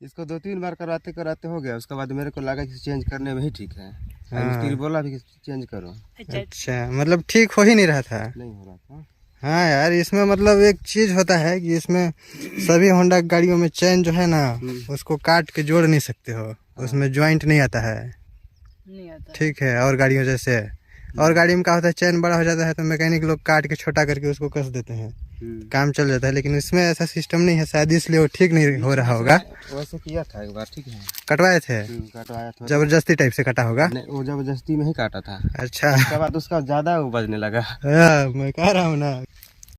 इसको 2-3 बार कराते कराते हो गया। उसके बाद मेरे को लगा कि चेंज करने में ही ठीक है। मिस्त्री बोला भी कि चेंज करो। अच्छा, मतलब ठीक हो ही नहीं रहा था। नहीं हो रहा था। हाँ यार, इसमें मतलब एक चीज होता है कि इसमें सभी होंडा गाड़ियों में चैन जो है ना, उसको काट के जोड़ नहीं सकते हो, उसमें जॉइंट नहीं आता है। नहीं आता। ठीक है, और गाड़ियों जैसे और गाड़ी में क्या होता है, चैन बड़ा हो जाता है तो मैकेनिक लोग काट के छोटा करके उसको कस देते हैं, काम चल जाता है। लेकिन इसमें ऐसा सिस्टम नहीं है, शायद इसलिए वो ठीक नहीं हो रहा होगा। वैसे किया था एक बार, ठीक है। कटवाए थे, कटवाया था। जबरदस्ती टाइप से कटा होगा। नहीं, वो जबरदस्ती में ही काटा था। अच्छा, उसके बाद उसका ज्यादा वो बजने लगा। मैं कह रहा हूँ ना।